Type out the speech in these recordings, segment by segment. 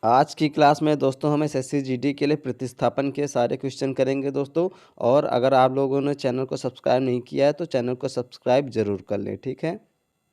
आज की क्लास में दोस्तों हम एसएससी जीडी के लिए प्रतिस्थापन के सारे क्वेश्चन करेंगे दोस्तों। और अगर आप लोगों ने चैनल को सब्सक्राइब नहीं किया है तो चैनल को सब्सक्राइब ज़रूर कर लें, ठीक है।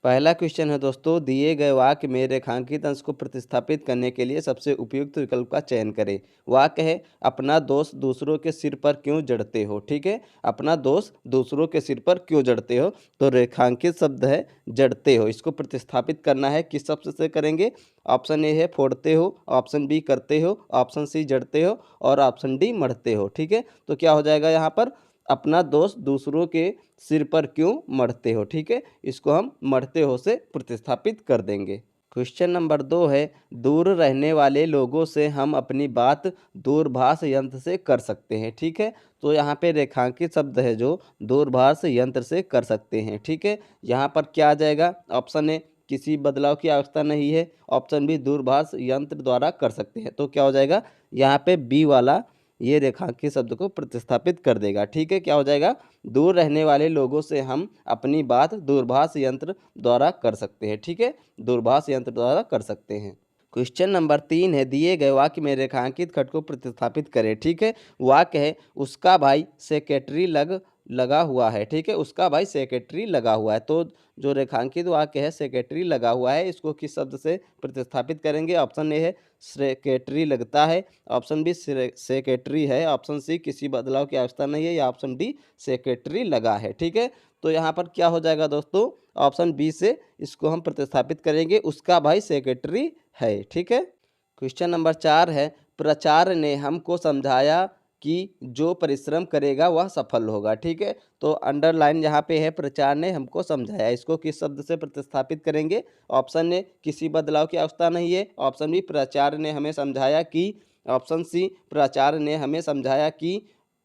पहला क्वेश्चन है दोस्तों, दिए गए वाक्य में रेखांकित अंश को प्रतिस्थापित करने के लिए सबसे उपयुक्त विकल्प का चयन करें। वाक्य है, अपना दोष दूसरों के सिर पर क्यों जड़ते हो, ठीक है। अपना दोष दूसरों के सिर पर क्यों जड़ते हो, तो रेखांकित शब्द है जड़ते हो, इसको प्रतिस्थापित करना है। किस शब्द से करेंगे? ऑप्शन ए है फोड़ते हो, ऑप्शन बी करते हो, ऑप्शन सी जड़ते हो और ऑप्शन डी मढ़ते हो, ठीक है। तो क्या हो जाएगा यहाँ पर? अपना दोष दूसरों के सिर पर क्यों मढ़ते हो, ठीक है। इसको हम मढ़ते हो से प्रतिस्थापित कर देंगे। क्वेश्चन नंबर 2 है, दूर रहने वाले लोगों से हम अपनी बात दूरभाष यंत्र से कर सकते हैं, ठीक है। तो यहाँ पे रेखांकित शब्द है जो दूरभाष यंत्र से कर सकते हैं, ठीक है। यहाँ पर क्या आ जाएगा? ऑप्शन ए, किसी बदलाव की आवश्यकता नहीं है। ऑप्शन बी, दूरभाष यंत्र द्वारा कर सकते हैं। तो क्या हो जाएगा? यहाँ पे बी वाला ये रेखांकित शब्द को प्रतिस्थापित कर देगा, ठीक है। क्या हो जाएगा? दूर रहने वाले लोगों से हम अपनी बात दूरभाष यंत्र द्वारा कर सकते हैं, ठीक है। दूरभाष यंत्र द्वारा कर सकते हैं। क्वेश्चन नंबर 3 है, दिए गए वाक्य में रेखांकित खंड को प्रतिस्थापित करें, ठीक है। वाक्य है, उसका भाई सेक्रेटरी लगा हुआ है, ठीक है। उसका भाई सेक्रेटरी लगा हुआ है। तो जो रेखांकित वाक्य है सेक्रेटरी लगा हुआ है, इसको किस शब्द से प्रतिस्थापित करेंगे? ऑप्शन ए है सेक्रेटरी लगता है, ऑप्शन बी सेक्रेटरी है, ऑप्शन सी किसी बदलाव की आवश्यकता नहीं है, या ऑप्शन डी सेक्रेटरी लगा है, ठीक है। तो यहाँ पर क्या हो जाएगा दोस्तों? ऑप्शन बी से इसको हम प्रतिस्थापित करेंगे, उसका भाई सेक्रेटरी है, ठीक है। क्वेश्चन नंबर 4 है, प्राचार्य ने हमको समझाया कि जो परिश्रम करेगा वह सफल होगा, ठीक है। तो अंडरलाइन यहाँ पे है, प्राचार्य ने हमको समझाया, इसको किस शब्द से प्रतिस्थापित करेंगे? ऑप्शन ए, किसी बदलाव की आवश्यकता नहीं है, ऑप्शन बी, प्राचार्य ने हमें समझाया कि, ऑप्शन सी, प्राचार्य ने हमें समझाया कि,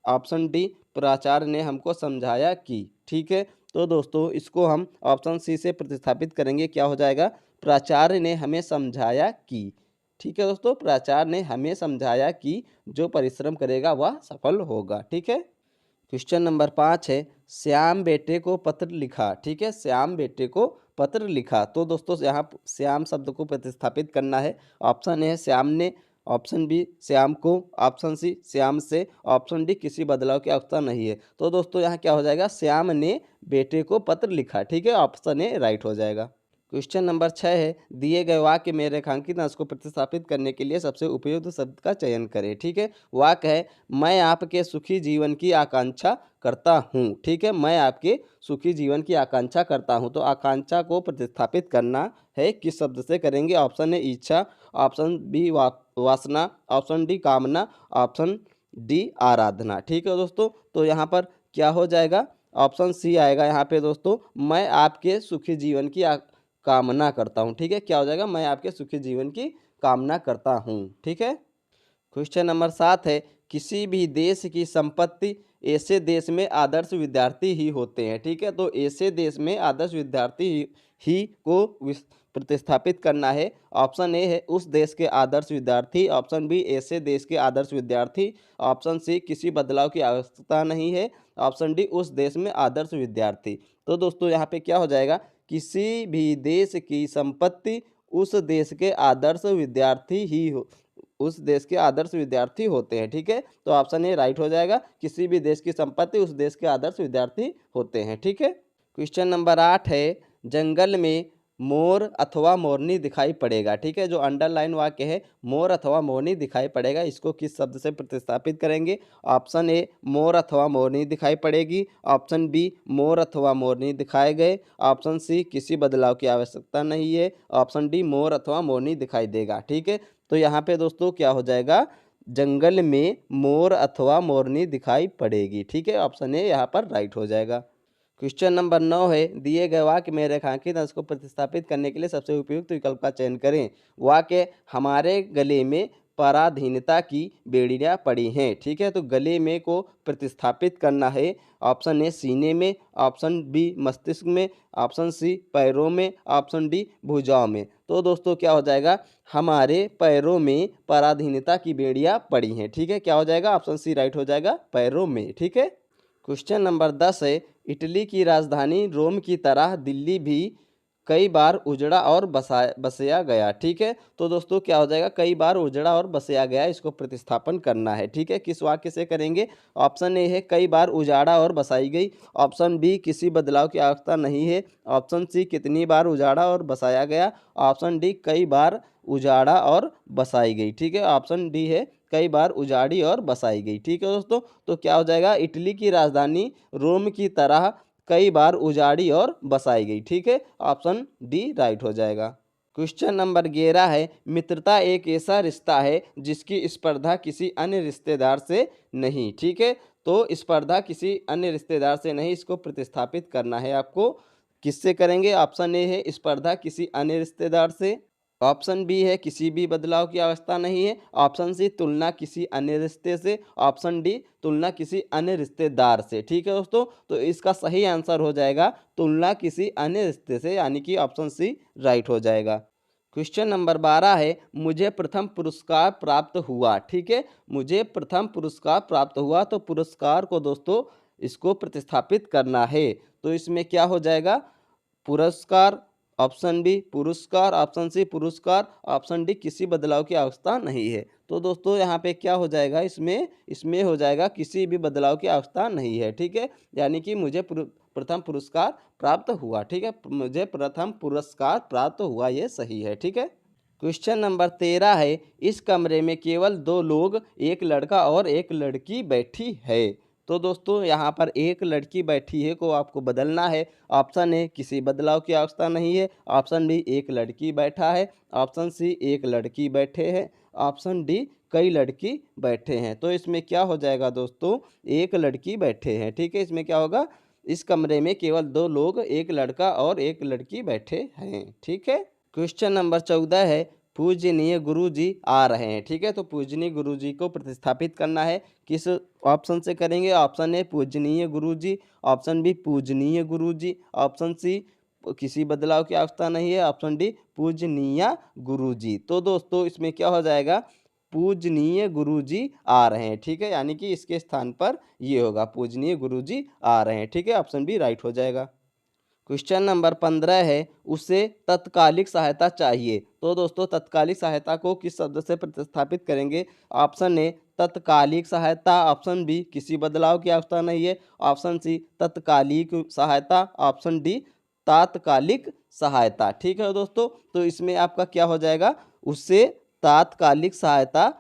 ऑप्शन डी, प्राचार्य ने हमको समझाया कि, ठीक है। तो दोस्तों इसको हम ऑप्शन सी से प्रतिस्थापित करेंगे, क्या हो जाएगा? प्राचार्य ने हमें समझाया कि, ठीक है दोस्तों, प्राचार्य ने हमें समझाया कि जो परिश्रम करेगा वह सफल होगा, ठीक है। क्वेश्चन नंबर 5 है, श्याम बेटे को पत्र लिखा, ठीक है। श्याम बेटे को पत्र लिखा। तो दोस्तों यहाँ श्याम शब्द को प्रतिस्थापित करना है। ऑप्शन ए है श्याम ने, ऑप्शन बी श्याम को, ऑप्शन सी श्याम से, ऑप्शन डी किसी बदलाव की आवश्यकता नहीं है। तो दोस्तों यहाँ क्या हो जाएगा? श्याम ने बेटे को पत्र लिखा, ठीक है। ऑप्शन ए राइट हो जाएगा। क्वेश्चन नंबर 6 है, दिए गए वाक्य में रेखांकित अंश को प्रतिस्थापित करने के लिए सबसे उपयुक्त शब्द का चयन करें, ठीक है। वाक्य है, मैं आपके सुखी जीवन की आकांक्षा करता हूँ, ठीक है। मैं आपके सुखी जीवन की आकांक्षा करता हूँ। तो आकांक्षा को प्रतिस्थापित करना है, किस शब्द से करेंगे? ऑप्शन ए इच्छा, ऑप्शन बी वासना, ऑप्शन डी कामना, ऑप्शन डी आराधना, ठीक है दोस्तों। तो यहाँ पर क्या हो जाएगा? ऑप्शन सी आएगा यहाँ पे दोस्तों, मैं आपके सुखी जीवन की कामना करता हूँ, ठीक है। क्या हो जाएगा? मैं आपके सुखी जीवन की कामना करता हूँ, ठीक है। क्वेश्चन नंबर 7 है, किसी भी देश की संपत्ति ऐसे देश में आदर्श विद्यार्थी ही होते हैं, ठीक है। तो ऐसे देश में आदर्श विद्यार्थी ही को प्रतिस्थापित करना है। ऑप्शन ए है उस देश के आदर्श विद्यार्थी, ऑप्शन बी ऐसे देश के आदर्श विद्यार्थी, ऑप्शन सी किसी बदलाव की आवश्यकता नहीं है, ऑप्शन डी उस देश में आदर्श विद्यार्थी। तो दोस्तों यहाँ पे क्या हो जाएगा? किसी भी देश की संपत्ति उस देश के आदर्श विद्यार्थी ही हो, उस देश के आदर्श विद्यार्थी होते हैं, ठीक है। तो ऑप्शन ए राइट हो जाएगा, किसी भी देश की संपत्ति उस देश के आदर्श विद्यार्थी होते हैं, ठीक है। क्वेश्चन नंबर 8 है, जंगल में मोर अथवा मोरनी दिखाई पड़ेगा, ठीक है। जो अंडरलाइन वाक्य है, मोर अथवा मोरनी दिखाई पड़ेगा, इसको किस शब्द से प्रतिस्थापित करेंगे? ऑप्शन ए, मोर अथवा मोरनी दिखाई पड़ेगी, ऑप्शन बी, मोर अथवा मोरनी दिखाए गए, ऑप्शन सी किसी बदलाव की आवश्यकता नहीं है, ऑप्शन डी मोर अथवा मोरनी दिखाई देगा, ठीक है। तो यहाँ पे दोस्तों क्या हो जाएगा? जंगल में मोर अथवा मोरनी दिखाई पड़ेगी, ठीक है। ऑप्शन ए यहाँ पर राइट हो जाएगा। क्वेश्चन नंबर 9 है, दिए गए वाक्य में रेखांकित अंश को प्रतिस्थापित करने के लिए सबसे उपयुक्त विकल्प का चयन करें। वाक्य, हमारे गले में पराधीनता की बेड़ियां पड़ी हैं, ठीक है। तो गले में को प्रतिस्थापित करना है। ऑप्शन ए सीने में, ऑप्शन बी मस्तिष्क में, ऑप्शन सी पैरों में, ऑप्शन डी भुजाओं में। तो दोस्तों क्या हो जाएगा? हमारे पैरों में पराधीनता की बेड़ियां पड़ी हैं, ठीक है। क्या हो जाएगा? ऑप्शन सी राइट हो जाएगा, पैरों में, ठीक है। क्वेश्चन नंबर 10 है, इटली की राजधानी रोम की तरह दिल्ली भी कई बार उजड़ा और बसाया गया। ठीक है, तो दोस्तों क्या हो जाएगा, कई बार उजड़ा और बसाया गया, इसको प्रतिस्थापन करना है। ठीक है, किस वाक्य से करेंगे? ऑप्शन ए है कई बार उजाड़ा और बसाई गई, ऑप्शन बी किसी बदलाव की आवश्यकता नहीं है, ऑप्शन सी कितनी बार उजाड़ा और बसाया गया, ऑप्शन डी कई बार उजाड़ा और बसाई गई। ठीक है, ऑप्शन डी है कई बार उजाड़ी और बसाई गई। ठीक है दोस्तों, तो क्या हो जाएगा, इटली की राजधानी रोम की तरह कई बार उजाड़ी और बसाई गई। ठीक है, ऑप्शन डी राइट हो जाएगा। क्वेश्चन नंबर 11 है, मित्रता एक ऐसा रिश्ता है जिसकी स्पर्धा किसी अन्य रिश्तेदार से नहीं। ठीक है, तो स्पर्धा किसी अन्य रिश्तेदार से नहीं, इसको प्रतिस्थापित करना है आपको। किससे करेंगे? ऑप्शन ए है स्पर्धा किसी अन्य रिश्तेदार से, ऑप्शन बी है किसी भी बदलाव की आवश्यकता नहीं है, ऑप्शन सी तुलना किसी अन्य रिश्ते से, ऑप्शन डी तुलना किसी अन्य रिश्तेदार से। ठीक है दोस्तों, तो इसका सही आंसर हो जाएगा तुलना किसी अन्य रिश्ते से, यानी कि ऑप्शन सी राइट हो जाएगा। क्वेश्चन नंबर 12 है, मुझे प्रथम पुरस्कार प्राप्त हुआ। ठीक है, मुझे प्रथम पुरस्कार प्राप्त हुआ, तो पुरस्कार को दोस्तों इसको प्रतिस्थापित करना है। तो इसमें क्या हो जाएगा, पुरस्कार, ऑप्शन बी पुरस्कार, ऑप्शन सी पुरस्कार, ऑप्शन डी किसी बदलाव की आवश्यकता नहीं है। तो दोस्तों यहाँ पे क्या हो जाएगा, इसमें हो जाएगा किसी भी बदलाव की आवश्यकता नहीं है। ठीक है, यानी कि मुझे प्रथम पुरस्कार प्राप्त हुआ। ठीक है, मुझे प्रथम पुरस्कार प्राप्त हुआ, ये सही है। ठीक है, क्वेश्चन नंबर 13 है, इस कमरे में केवल 2 लोग, एक लड़का और एक लड़की बैठी है। तो दोस्तों यहाँ पर एक लड़की बैठी है को आपको बदलना है। ऑप्शन ए किसी बदलाव की आवश्यकता नहीं है, ऑप्शन बी एक लड़की बैठा है, ऑप्शन सी एक लड़की बैठे हैं, ऑप्शन डी कई लड़की बैठे हैं। तो इसमें क्या हो जाएगा दोस्तों, एक लड़की बैठे हैं। ठीक है, इसमें क्या होगा, इस कमरे में केवल 2 लोग, एक लड़का और एक लड़की बैठे हैं। ठीक है, क्वेश्चन नंबर 14 है, पूजनीय गुरुजी आ रहे हैं। ठीक है, तो पूजनीय गुरुजी को प्रतिस्थापित करना है। किस ऑप्शन से करेंगे? ऑप्शन ए पूजनीय गुरुजी, ऑप्शन बी पूजनीय गुरुजी, ऑप्शन सी किसी बदलाव की आवश्यकता नहीं है, ऑप्शन डी पूजनीय गुरुजी। तो दोस्तों इसमें क्या हो जाएगा, पूजनीय गुरुजी आ रहे हैं। ठीक है, यानी कि इसके स्थान पर ये होगा पूजनीय गुरुजी आ रहे हैं। ठीक है, ऑप्शन बी राइट हो जाएगा। क्वेश्चन नंबर 15 है, उसे तत्कालिक सहायता चाहिए। तो दोस्तों तत्कालिक सहायता को किस शब्द से प्रतिस्थापित करेंगे? ऑप्शन ए तत्कालिक सहायता, ऑप्शन बी किसी बदलाव की आवश्यकता नहीं है, ऑप्शन सी तत्कालिक सहायता, ऑप्शन डी तात्कालिक सहायता। ठीक है दोस्तों, तो इसमें आपका क्या हो जाएगा, उससे तात्कालिक सहायता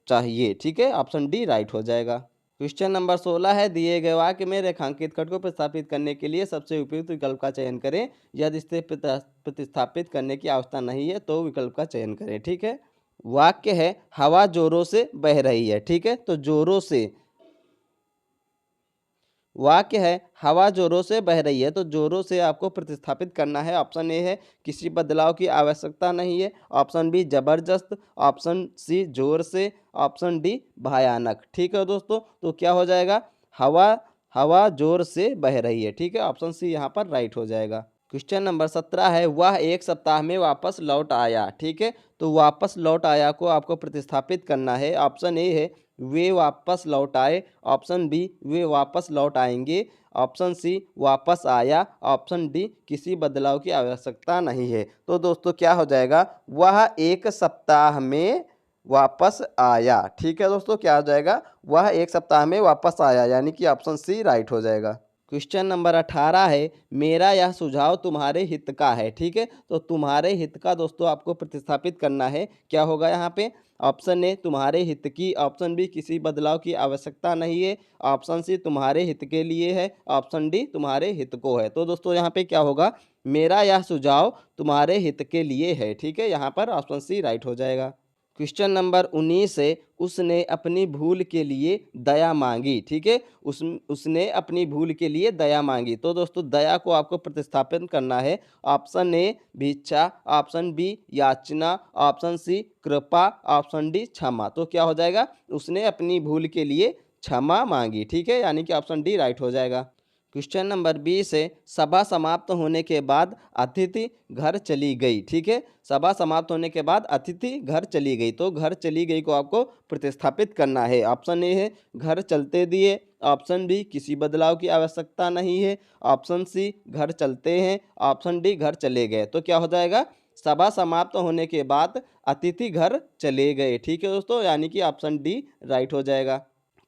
चाहिए। ठीक है, ऑप्शन डी राइट हो जाएगा। क्वेश्चन नंबर 16 है, दिए गए वाक्य में रेखांकित खंड को प्रतिस्थापित करने के लिए सबसे उपयुक्त विकल्प का चयन करें। यदि इसे प्रतिस्थापित करने की आवश्यकता नहीं है तो विकल्प का चयन करें। ठीक है, वाक्य है हवा जोरों से बह रही है। ठीक है, तो जोरों से, वाक्य है हवा जोरों से बह रही है, तो जोरों से आपको प्रतिस्थापित करना है। ऑप्शन ए है किसी बदलाव की आवश्यकता नहीं है, ऑप्शन बी जबरदस्त, ऑप्शन सी जोर से, ऑप्शन डी भयानक। ठीक है दोस्तों, तो क्या हो जाएगा, हवा हवा जोर से बह रही है। ठीक है, ऑप्शन सी यहाँ पर राइट हो जाएगा। क्वेश्चन नंबर 17 है, वह एक सप्ताह में वापस लौट आया। ठीक है, तो वापस लौट आया को आपको प्रतिस्थापित करना है। ऑप्शन ए है वे वापस लौट आए, ऑप्शन बी वे वापस लौट आएंगे, ऑप्शन सी वापस आया, ऑप्शन डी किसी बदलाव की आवश्यकता नहीं है। तो दोस्तों क्या हो जाएगा, वह एक सप्ताह में वापस आया। ठीक है दोस्तों, क्या हो जाएगा, वह एक सप्ताह में वापस आया, यानी कि ऑप्शन सी राइट हो जाएगा। क्वेश्चन नंबर 18 है, मेरा यह सुझाव तुम्हारे हित का है। ठीक है, तो तुम्हारे हित का दोस्तों आपको प्रतिस्थापित करना है। क्या होगा यहाँ पे, ऑप्शन ए तुम्हारे हित की, ऑप्शन बी किसी बदलाव की आवश्यकता नहीं है, ऑप्शन सी तुम्हारे हित के लिए है, ऑप्शन डी तुम्हारे हित को है। तो दोस्तों यहाँ पे क्या होगा, मेरा यह सुझाव तुम्हारे हित के लिए है। ठीक है, यहाँ पर ऑप्शन सी राइट हो जाएगा। क्वेश्चन नंबर 19 है, उसने अपनी भूल के लिए दया मांगी। ठीक है, उसने अपनी भूल के लिए दया मांगी। तो दोस्तों दया को आपको प्रतिस्थापन करना है। ऑप्शन ए भिक्षा, ऑप्शन बी याचना, ऑप्शन सी कृपा, ऑप्शन डी क्षमा। तो क्या हो जाएगा, उसने अपनी भूल के लिए क्षमा मांगी। ठीक है, यानी कि ऑप्शन डी राइट हो जाएगा। क्वेश्चन नंबर 20 है, सभा समाप्त होने के बाद अतिथि घर चली गई। ठीक है, सभा समाप्त होने के बाद अतिथि घर चली गई, तो घर चली गई को आपको प्रतिस्थापित करना है। ऑप्शन ए है घर चलते दिए, ऑप्शन बी किसी बदलाव की आवश्यकता नहीं है, ऑप्शन सी घर चलते हैं, ऑप्शन डी घर चले गए। तो क्या हो जाएगा, सभा समाप्त होने के बाद अतिथि घर चले गए। ठीक है दोस्तों, यानी कि ऑप्शन डी राइट हो जाएगा।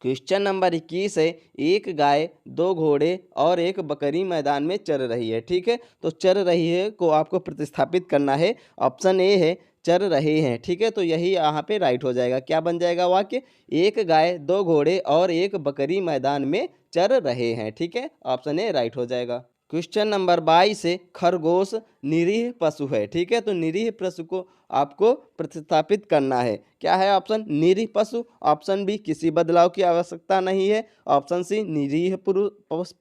क्वेश्चन नंबर 21 है, एक गाय, दो घोड़े और एक बकरी मैदान में चर रही है। ठीक है, तो चर रही है को आपको प्रतिस्थापित करना है। ऑप्शन ए है चर रहे हैं। ठीक है, तो यही यहाँ पे राइट हो जाएगा। क्या बन जाएगा वाक्य, एक गाय, दो घोड़े और एक बकरी मैदान में चर रहे हैं। ठीक है, ऑप्शन ए राइट हो जाएगा। क्वेश्चन नंबर 22 है, खरगोश निरीह पशु है। ठीक है, तो निरीह पशु को आपको प्रतिस्थापित करना है। क्या है ऑप्शन, निरीह पशु, ऑप्शन बी किसी बदलाव की आवश्यकता नहीं है, ऑप्शन सी निरीह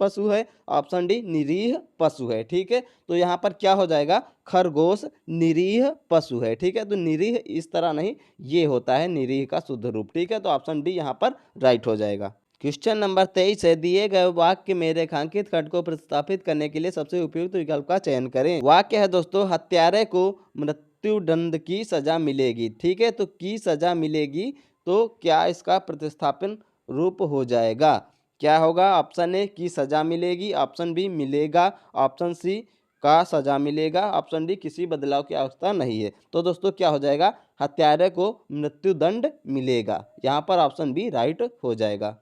पशु है, ऑप्शन डी निरीह पशु है। ठीक है, तो यहाँ पर क्या हो जाएगा, खरगोश निरीह पशु है। ठीक है, तो निरीह इस तरह नहीं, ये होता है निरीह का शुद्ध रूप। ठीक है, तो ऑप्शन डी यहाँ पर राइट हो जाएगा। क्वेश्चन नंबर 23 है, दिए गए वाक्य में रेखांकित खंड को प्रतिस्थापित करने के लिए सबसे उपयुक्त विकल्प का चयन करें। वाक्य है दोस्तों, हत्यारे को मृत्युदंड की सजा मिलेगी। ठीक है, तो की सजा मिलेगी, तो क्या इसका प्रतिस्थापन रूप हो जाएगा, क्या होगा, ऑप्शन ए की सजा मिलेगी, ऑप्शन बी मिलेगा, ऑप्शन सी का सजा मिलेगा, ऑप्शन डी किसी बदलाव की आवश्यकता नहीं है। तो दोस्तों क्या हो जाएगा, हत्यारे को मृत्युदंड मिलेगा। यहाँ पर ऑप्शन बी राइट हो जाएगा।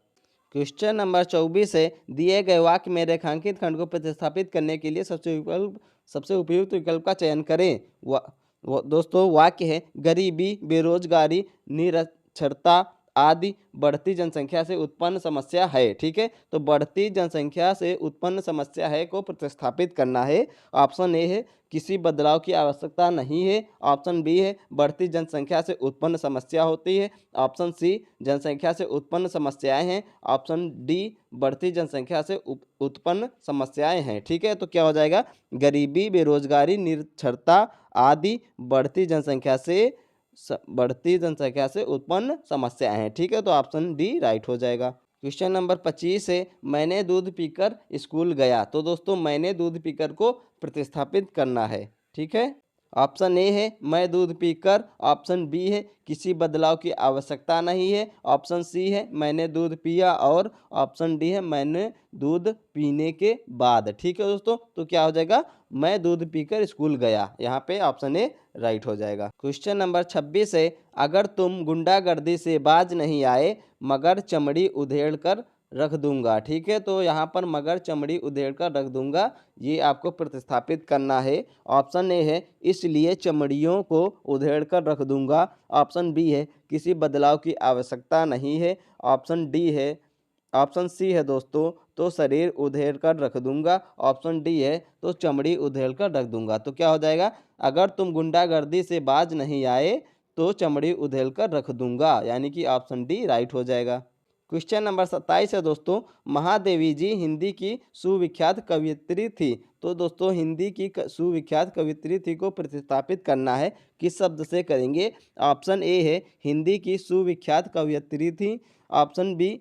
क्वेश्चन नंबर 24 है, दिए गए वाक्य में रेखांकित खंड को प्रतिस्थापित करने के लिए सबसे उपयुक्त विकल्प का चयन करें। दोस्तों वाक्य है, गरीबी, बेरोजगारी, निरक्षरता आदि बढ़ती जनसंख्या से उत्पन्न समस्या है। ठीक है, तो बढ़ती जनसंख्या से उत्पन्न समस्या है को प्रतिस्थापित करना है। ऑप्शन ए है किसी बदलाव की आवश्यकता नहीं है, ऑप्शन बी है बढ़ती जनसंख्या से उत्पन्न समस्या होती है, ऑप्शन सी जनसंख्या से उत्पन्न समस्याएं हैं, ऑप्शन डी बढ़ती जनसंख्या से उत्पन्न समस्याएं हैं। ठीक है, तो क्या हो जाएगा, गरीबी, बेरोजगारी, निरक्षरता आदि बढ़ती जनसंख्या से उत्पन्न समस्याएं हैं। ठीक है, तो ऑप्शन डी राइट हो जाएगा। क्वेश्चन नंबर 25 है, मैंने दूध पीकर स्कूल गया। तो दोस्तों मैंने दूध पीकर को प्रतिस्थापित करना है। ठीक है, ऑप्शन ए है मैं दूध पीकर, ऑप्शन बी है किसी बदलाव की आवश्यकता नहीं है, ऑप्शन सी है मैंने दूध पिया और ऑप्शन डी है मैंने दूध पीने के बाद। ठीक है दोस्तों, तो क्या हो जाएगा, मैं दूध पीकर स्कूल गया। यहाँ पे ऑप्शन ए राइट हो जाएगा। क्वेश्चन नंबर 26 है, अगर तुम गुंडागर्दी से बाज नहीं आए मगर चमड़ी उधेड़ कर रख दूंगा। ठीक है, तो यहाँ पर मगर चमड़ी उधेड़ कर रख दूंगा, ये आपको प्रतिस्थापित करना है। ऑप्शन ए है इसलिए चमड़ियों को उधेड़ कर रख दूंगा, ऑप्शन बी है किसी बदलाव की आवश्यकता नहीं है, ऑप्शन डी है, ऑप्शन सी है दोस्तों तो शरीर उधेड़ कर रख दूंगा, ऑप्शन डी है तो चमड़ी उधेड़ कर रख दूंगा। तो क्या हो जाएगा, अगर तुम गुंडागर्दी से बाज नहीं आए तो चमड़ी उधेड़ कर रख दूंगा, यानी कि ऑप्शन डी राइट हो जाएगा। क्वेश्चन नंबर 27 है दोस्तों, महादेवी जी हिंदी की सुविख्यात कवयित्री थी। तो दोस्तों हिंदी की सुविख्यात कवयित्री थी को प्रतिस्थापित करना है, किस शब्द से करेंगे। ऑप्शन ए है हिंदी की सुविख्यात कवयित्री थी, ऑप्शन बी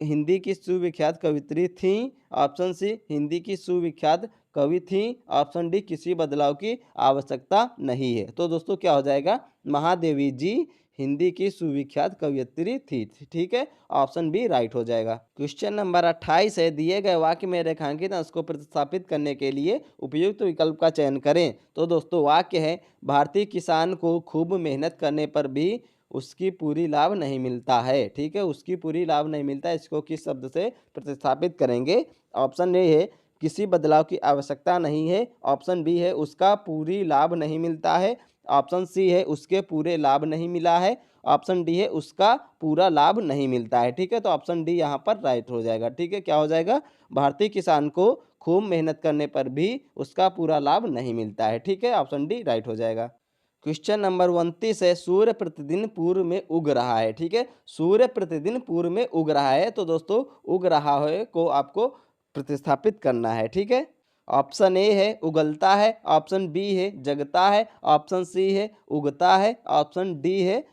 हिंदी की सुविख्यात कवित्री थी, ऑप्शन सी हिंदी की सुविख्यात कवि थी, ऑप्शन डी किसी बदलाव की आवश्यकता नहीं है। तो दोस्तों क्या हो जाएगा, महादेवी जी हिंदी की सुविख्यात कवयित्री थी। ठीक है, ऑप्शन बी राइट हो जाएगा। क्वेश्चन नंबर 28 है, दिए गए वाक्य में रेखांकित अंश को प्रतिस्थापित करने के लिए उपयुक्त विकल्प का चयन करें। तो दोस्तों वाक्य है, भारतीय किसान को खूब मेहनत करने पर भी उसकी पूरी लाभ नहीं मिलता है। ठीक है, उसकी पूरी लाभ नहीं मिलता है, इसको किस शब्द से प्रतिस्थापित करेंगे। ऑप्शन ए है किसी बदलाव की आवश्यकता नहीं है, ऑप्शन बी है उसका पूरी लाभ नहीं मिलता है, ऑप्शन सी है उसके पूरे लाभ नहीं मिला है, ऑप्शन डी है उसका पूरा लाभ नहीं मिलता है। ठीक है, तो ऑप्शन डी यहाँ पर राइट हो जाएगा। ठीक है, क्या हो जाएगा, भारतीय किसान को खूब मेहनत करने पर भी उसका पूरा लाभ नहीं मिलता है। ठीक है, ऑप्शन डी राइट हो जाएगा। क्वेश्चन नंबर 29 है, सूर्य प्रतिदिन पूर्व में उग रहा है। ठीक है, सूर्य प्रतिदिन पूर्व में उग रहा है, तो दोस्तों उग रहा है को आपको प्रतिस्थापित करना है। ठीक है, ऑप्शन ए है उगलता है, ऑप्शन बी है जगता है, ऑप्शन सी है उगता है, ऑप्शन डी है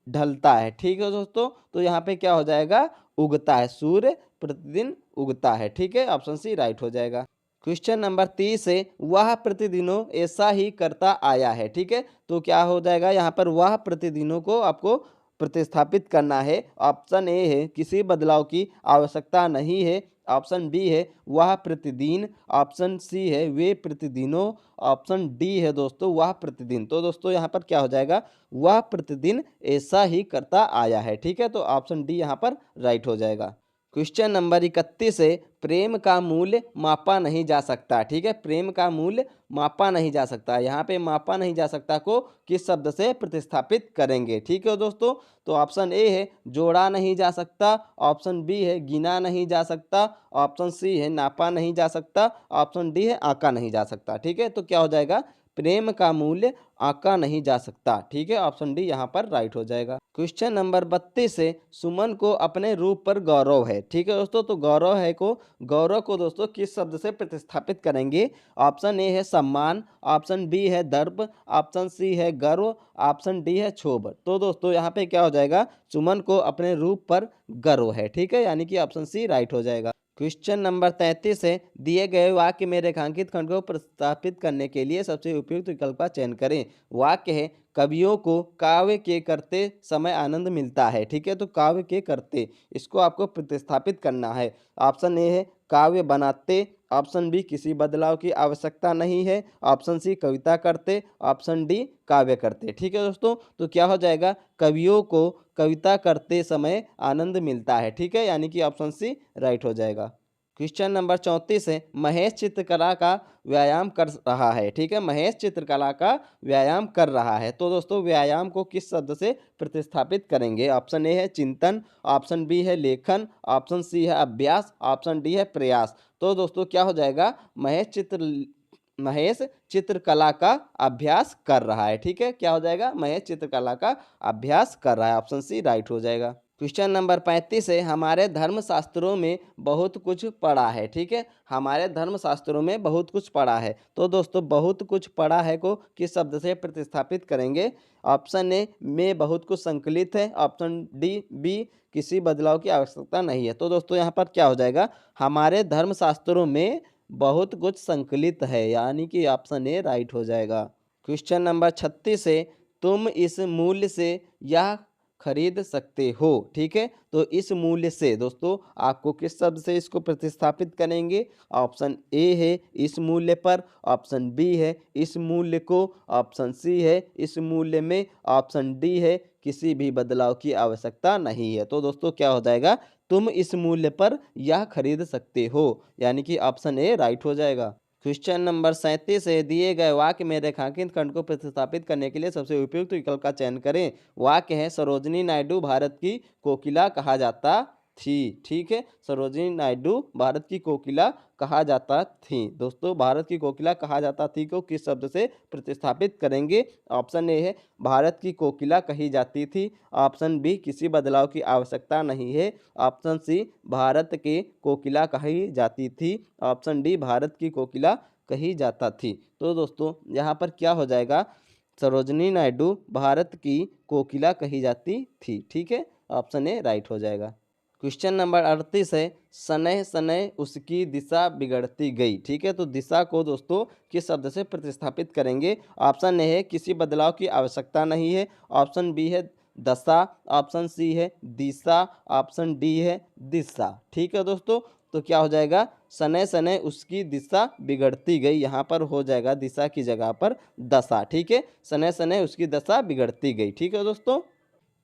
ढलता है। ठीक है दोस्तों, तो यहाँ पे क्या हो जाएगा, उगता है, सूर्य प्रतिदिन उगता है। ठीक है, ऑप्शन सी राइट हो जाएगा। क्वेश्चन नंबर 30 है, वह प्रतिदिनों ऐसा ही करता आया है। ठीक है, तो क्या हो जाएगा, यहाँ पर वह प्रतिदिनों को आपको प्रतिस्थापित करना है। ऑप्शन ए है किसी बदलाव की आवश्यकता नहीं है। ऑप्शन बी है वह प्रतिदिन। ऑप्शन सी है वे प्रतिदिनों। ऑप्शन डी है दोस्तों वह प्रतिदिन। तो दोस्तों यहाँ पर क्या हो जाएगा, वह प्रतिदिन ऐसा ही करता आया है। ठीक है, तो ऑप्शन डी यहाँ पर राइट हो जाएगा। क्वेश्चन नंबर 31 है, प्रेम का मूल्य मापा नहीं जा सकता। ठीक है, प्रेम का मूल्य मापा नहीं जा सकता। यहाँ पे मापा नहीं जा सकता को किस शब्द से प्रतिस्थापित करेंगे। ठीक है दोस्तों, तो ऑप्शन ए है जोड़ा नहीं जा सकता। ऑप्शन बी है गिना नहीं जा सकता। ऑप्शन सी है नापा नहीं जा सकता। ऑप्शन डी है आंका नहीं जा सकता। ठीक है, तो क्या हो जाएगा, प्रेम का मूल्य आंका नहीं जा सकता। ठीक है, ऑप्शन डी यहाँ पर राइट हो जाएगा। क्वेश्चन नंबर 32 है, सुमन को अपने रूप पर गौरव है। ठीक है दोस्तों, तो गौरव को दोस्तों किस शब्द से प्रतिस्थापित करेंगे। ऑप्शन ए है सम्मान। ऑप्शन बी है दर्प। ऑप्शन सी है गर्व। ऑप्शन डी है क्षोभ। तो दोस्तों यहाँ पे क्या हो जाएगा, सुमन को अपने रूप पर गर्व है। ठीक है, यानी कि ऑप्शन सी राइट हो जाएगा। क्वेश्चन नंबर 33 है, दिए गए वाक्य में रेखांकित खंड को प्रतिस्थापित करने के लिए सबसे उपयुक्त विकल्प का चयन करें। वाक्य है, कवियों को काव्य के करते समय आनंद मिलता है। ठीक है, तो काव्य के करते, इसको आपको प्रतिस्थापित करना है। ऑप्शन ए है काव्य बनाते। ऑप्शन बी किसी बदलाव की आवश्यकता नहीं है। ऑप्शन सी कविता करते। ऑप्शन डी काव्य करते। ठीक है दोस्तों, तो क्या हो जाएगा, कवियों को कविता करते समय आनंद मिलता है। ठीक है, यानी कि ऑप्शन सी राइट हो जाएगा। क्वेश्चन नंबर 34 है, महेश चित्रकला का व्यायाम कर रहा है। ठीक है, महेश चित्रकला का व्यायाम कर रहा है। तो दोस्तों व्यायाम को किस शब्द से प्रतिस्थापित करेंगे। ऑप्शन ए है चिंतन। ऑप्शन बी है लेखन। ऑप्शन सी है अभ्यास। ऑप्शन डी है प्रयास। तो दोस्तों क्या हो जाएगा, महेश चित्रकला का अभ्यास कर रहा है। ठीक है, क्या हो जाएगा, महेश चित्रकला का अभ्यास कर रहा है। ऑप्शन सी राइट हो जाएगा। क्वेश्चन नंबर 35 है, हमारे धर्मशास्त्रों में बहुत कुछ पढ़ा है। ठीक है, हमारे धर्मशास्त्रों में बहुत कुछ पढ़ा है। तो दोस्तों बहुत कुछ पढ़ा है को किस शब्द से प्रतिस्थापित करेंगे। ऑप्शन ए में बहुत कुछ संकलित है। ऑप्शन डी बी किसी बदलाव की आवश्यकता नहीं है। तो दोस्तों यहाँ पर क्या हो जाएगा, हमारे धर्मशास्त्रों में बहुत कुछ संकलित है, यानी कि ऑप्शन ए राइट हो जाएगा। क्वेश्चन नंबर 36 है, तुम इस मूल्य से यह खरीद सकते हो। ठीक है, तो इस मूल्य से दोस्तों आपको किस शब्द से इसको प्रतिस्थापित करेंगे। ऑप्शन ए है इस मूल्य पर। ऑप्शन बी है इस मूल्य को। ऑप्शन सी है इस मूल्य में। ऑप्शन डी है किसी भी बदलाव की आवश्यकता नहीं है। तो दोस्तों क्या हो जाएगा, तुम इस मूल्य पर यह खरीद सकते हो, यानी कि ऑप्शन ए राइट हो जाएगा। क्वेश्चन नंबर 37 है, दिए गए वाक्य में रेखांकित खंड को प्रतिस्थापित करने के लिए सबसे उपयुक्त विकल्प का चयन करें। वाक्य है, सरोजिनी नायडू भारत की कोकिला कहा जाता थी। ठीक है, सरोजिनी नायडू भारत की कोकिला कहा जाता थी। दोस्तों भारत की कोकिला कहा जाता थी को किस शब्द से प्रतिस्थापित करेंगे। ऑप्शन ए है भारत की कोकिला कही जाती थी। ऑप्शन बी किसी बदलाव की आवश्यकता नहीं है। ऑप्शन सी भारत के कोकिला कही जाती थी। ऑप्शन डी भारत की कोकिला कही जाता थी। तो दोस्तों यहाँ पर क्या हो जाएगा, सरोजिनी नायडू भारत की कोकिला कही जाती थी। ठीक है, ऑप्शन ए राइट हो जाएगा। क्वेश्चन नंबर 38 है, शनैः शनैः उसकी दिशा बिगड़ती गई। ठीक है, तो दिशा को दोस्तों किस शब्द से प्रतिस्थापित करेंगे। ऑप्शन ए है किसी बदलाव की आवश्यकता नहीं है। ऑप्शन बी है दशा। ऑप्शन सी है दिशा। ऑप्शन डी है दिशा। ठीक है दोस्तों, तो क्या हो जाएगा, शनैः शनैः उसकी दिशा बिगड़ती गई, यहाँ पर हो जाएगा दिशा की जगह पर दशा। ठीक है, शनैः शनैः उसकी दशा बिगड़ती गई। ठीक है दोस्तों।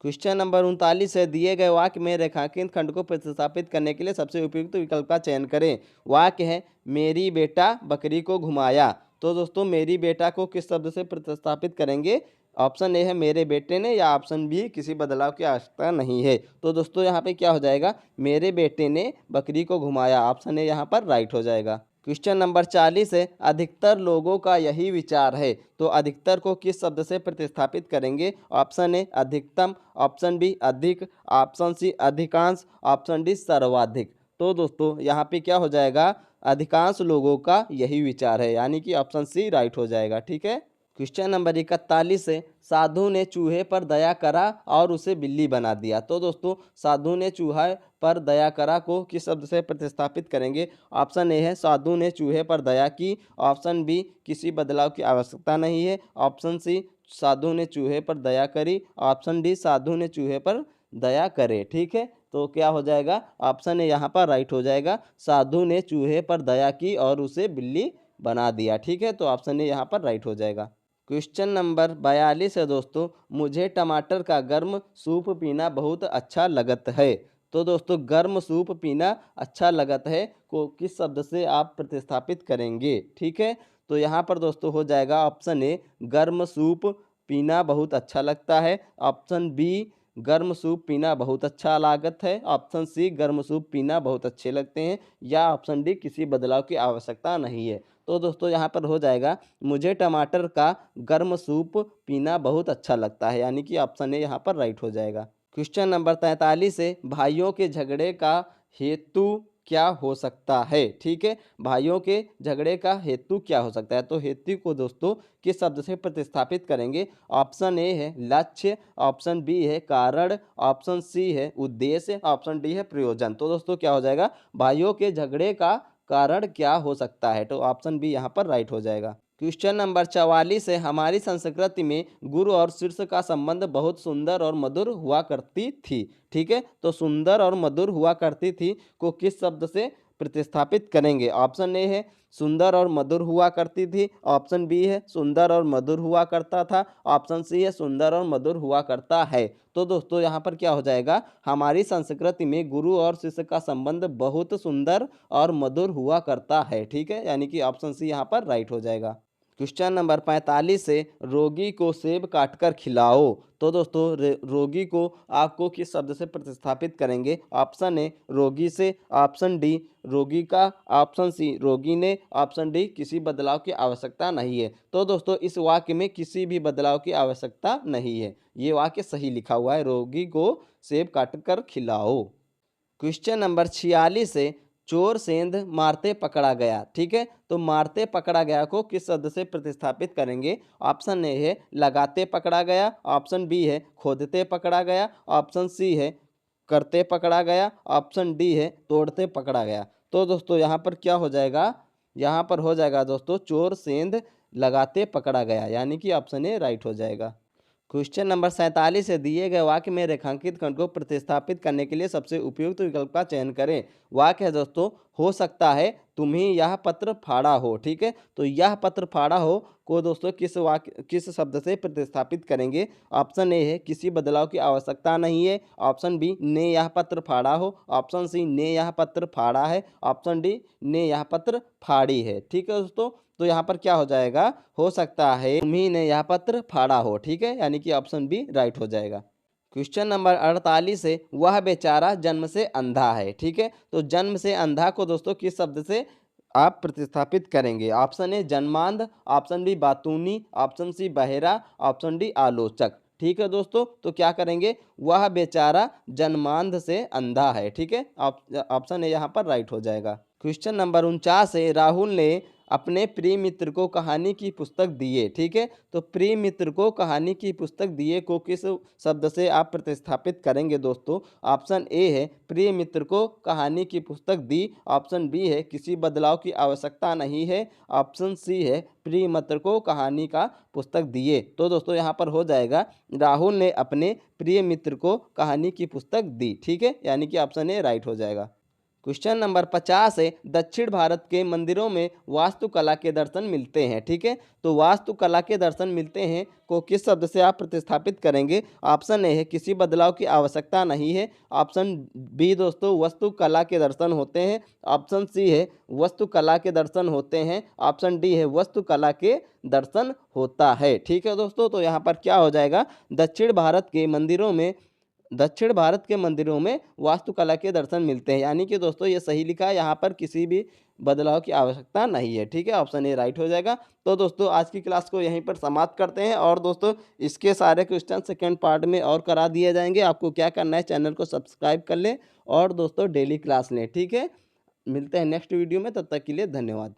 क्वेश्चन नंबर 39 है, दिए गए वाक्य में रेखांकित खंड को प्रतिस्थापित करने के लिए सबसे उपयुक्त विकल्प का चयन करें। वाक्य है, मेरी बेटा बकरी को घुमाया। तो दोस्तों मेरी बेटा को किस शब्द से प्रतिस्थापित करेंगे। ऑप्शन ए है मेरे बेटे ने। या ऑप्शन बी किसी बदलाव की आवश्यकता नहीं है। तो दोस्तों यहाँ पे क्या हो जाएगा, मेरे बेटे ने बकरी को घुमाया। ऑप्शन ए यहाँ पर राइट हो जाएगा। क्वेश्चन नंबर 40 है, अधिकतर लोगों का यही विचार है। तो अधिकतर को किस शब्द से प्रतिस्थापित करेंगे। ऑप्शन ए अधिकतम। ऑप्शन बी अधिक। ऑप्शन सी अधिकांश। ऑप्शन डी सर्वाधिक। तो दोस्तों यहाँ पे क्या हो जाएगा, अधिकांश लोगों का यही विचार है, यानी कि ऑप्शन सी राइट हो जाएगा। ठीक है, क्वेश्चन नंबर 41 है, साधु ने चूहे पर दया करा और उसे बिल्ली बना दिया। तो दोस्तों साधु ने चूहा पर दया करा को किस शब्द से प्रतिस्थापित करेंगे? ऑप्शन ए है साधु ने चूहे पर दया की, ऑप्शन बी किसी बदलाव की आवश्यकता नहीं है, ऑप्शन सी साधु ने चूहे पर दया करी, ऑप्शन डी साधु ने चूहे पर दया करे। ठीक है, तो क्या हो जाएगा? ऑप्शन ए यहाँ पर राइट हो जाएगा, साधु ने चूहे पर दया की और उसे बिल्ली बना दिया। ठीक है, तो ऑप्शन ए यहाँ पर राइट हो जाएगा। क्वेश्चन नंबर 42 है दोस्तों, मुझे टमाटर का गर्म सूप पीना बहुत अच्छा लगत है। तो दोस्तों गर्म सूप पीना अच्छा लगत है को किस शब्द से आप प्रतिस्थापित करेंगे? ठीक है, तो यहाँ पर दोस्तों हो जाएगा ऑप्शन ए गर्म सूप पीना बहुत अच्छा लगता है, ऑप्शन बी गर्म सूप पीना बहुत अच्छा लागत है, ऑप्शन सी गर्म सूप पीना बहुत अच्छे लगते हैं, या ऑप्शन डी किसी बदलाव की आवश्यकता नहीं है। तो दोस्तों यहाँ पर हो जाएगा मुझे टमाटर का गर्म सूप पीना बहुत अच्छा लगता है, यानी कि ऑप्शन ए यहाँ पर राइट हो जाएगा। क्वेश्चन नंबर 43 है, भाइयों के झगड़े का हेतु क्या हो सकता है? ठीक है, भाइयों के झगड़े का हेतु क्या हो सकता है? तो हेतु को दोस्तों किस शब्द से प्रतिस्थापित करेंगे? ऑप्शन ए है लक्ष्य, ऑप्शन बी है कारण, ऑप्शन सी है उद्देश्य, ऑप्शन डी है प्रयोजन। तो दोस्तों क्या हो जाएगा? भाइयों के झगड़े का कारण क्या हो सकता है? तो ऑप्शन बी यहाँ पर राइट हो जाएगा। क्वेश्चन नंबर 44 है, हमारी संस्कृति में गुरु और शिष्य का संबंध बहुत सुंदर और मधुर हुआ करती थी। ठीक है, तो सुंदर और मधुर हुआ करती थी को किस शब्द से प्रतिस्थापित करेंगे? ऑप्शन ए है सुंदर और मधुर हुआ करती थी, ऑप्शन बी है सुंदर और मधुर हुआ करता था, ऑप्शन सी है सुंदर और मधुर हुआ करता है। तो दोस्तों यहाँ पर क्या हो जाएगा? हमारी संस्कृति में गुरु और शिष्य का संबंध बहुत सुंदर और मधुर हुआ करता है। ठीक है, यानी कि ऑप्शन सी यहाँ पर राइट हो जाएगा। क्वेश्चन नंबर 45 से रोगी को सेब काटकर खिलाओ। तो दोस्तों रोगी को आपको किस शब्द से प्रतिस्थापित करेंगे? ऑप्शन ए रोगी से, ऑप्शन डी रोगी का, ऑप्शन सी रोगी ने, ऑप्शन डी किसी बदलाव की आवश्यकता नहीं है। तो दोस्तों इस वाक्य में किसी भी बदलाव की आवश्यकता नहीं है, ये वाक्य सही लिखा हुआ है, रोगी को सेब काटकर खिलाओ। क्वेश्चन नंबर 46 से चोर सेंध मारते पकड़ा गया। ठीक है, तो मारते पकड़ा गया को किस शब्द से प्रतिस्थापित करेंगे? ऑप्शन ए है लगाते पकड़ा गया, ऑप्शन बी है खोदते पकड़ा गया, ऑप्शन सी है करते पकड़ा गया, ऑप्शन डी है तोड़ते पकड़ा गया। तो दोस्तों यहाँ पर क्या हो जाएगा? यहाँ पर हो जाएगा दोस्तों चोर सेंध लगाते पकड़ा गया, यानी कि ऑप्शन ए राइट हो जाएगा। क्वेश्चन नंबर 47 है, दिए गए वाक्य में रेखांकित खंड को प्रतिस्थापित करने के लिए सबसे उपयुक्त विकल्प का चयन करें। वाक्य है दोस्तों, हो सकता है तुम्हें यह पत्र फाड़ा हो। ठीक है, तो यह पत्र फाड़ा हो को दोस्तों किस शब्द से प्रतिस्थापित करेंगे? ऑप्शन ए है किसी बदलाव की आवश्यकता नहीं है, ऑप्शन बी ने यह पत्र फाड़ा हो, ऑप्शन सी ने यह पत्र फाड़ा है, ऑप्शन डी ने यह पत्र फाड़ी है। ठीक है दोस्तों, तो यहाँ पर क्या हो जाएगा? हो सकता है तुम्ही ने यह पत्र फाड़ा हो। ठीक है, यानी कि ऑप्शन बी राइट हो जाएगा। क्वेश्चन नंबर 48 है, वह बेचारा जन्म से अंधा है। ठीक है, तो जन्म से अंधा को दोस्तों किस शब्द से आप प्रतिस्थापित करेंगे? ऑप्शन ए जन्मांध, ऑप्शन बी बातूनी, ऑप्शन सी बहेरा, ऑप्शन डी आलोचक। ठीक है दोस्तों, तो क्या करेंगे? वह बेचारा जन्मांध से अंधा है। ठीक है, ऑप्शन ए यहाँ पर राइट हो जाएगा। क्वेश्चन नंबर 49 है, राहुल ने अपने प्रिय मित्र को कहानी की पुस्तक दिए। ठीक है, तो प्रिय मित्र को कहानी की पुस्तक दिए को किस शब्द से आप प्रतिस्थापित करेंगे दोस्तों? ऑप्शन ए है प्रिय मित्र को कहानी की पुस्तक दी, ऑप्शन बी है किसी बदलाव की आवश्यकता नहीं है, ऑप्शन सी है प्रिय मित्र को कहानी का पुस्तक दिए। तो दोस्तों यहाँ पर हो जाएगा राहुल ने अपने प्रिय मित्र को कहानी की पुस्तक दी। ठीक है, यानी कि ऑप्शन ए राइट हो जाएगा। क्वेश्चन नंबर 50 है, दक्षिण भारत के मंदिरों में वास्तुकला के दर्शन मिलते हैं। ठीक है, तो वास्तुकला के दर्शन मिलते हैं को किस शब्द से आप प्रतिस्थापित करेंगे? ऑप्शन ए है किसी बदलाव की आवश्यकता नहीं है, ऑप्शन बी दोस्तों वस्तुकला के दर्शन होते हैं, ऑप्शन सी है वस्तुकला के दर्शन होते हैं, ऑप्शन डी है वस्तुकला के दर्शन होता है। ठीक है दोस्तों, तो यहाँ पर क्या हो जाएगा? दक्षिण भारत के मंदिरों में वास्तुकला के दर्शन मिलते हैं, यानी कि दोस्तों ये सही लिखा है, यहाँ पर किसी भी बदलाव की आवश्यकता नहीं है। ठीक है, ऑप्शन ए राइट हो जाएगा। तो दोस्तों आज की क्लास को यहीं पर समाप्त करते हैं, और दोस्तों इसके सारे क्वेश्चन सेकंड पार्ट में और करा दिए जाएंगे। आपको क्या करना है, चैनल को सब्सक्राइब कर लें और दोस्तों डेली क्लास लें। ठीक है, मिलते हैं नेक्स्ट वीडियो में, तब तक के लिए धन्यवाद।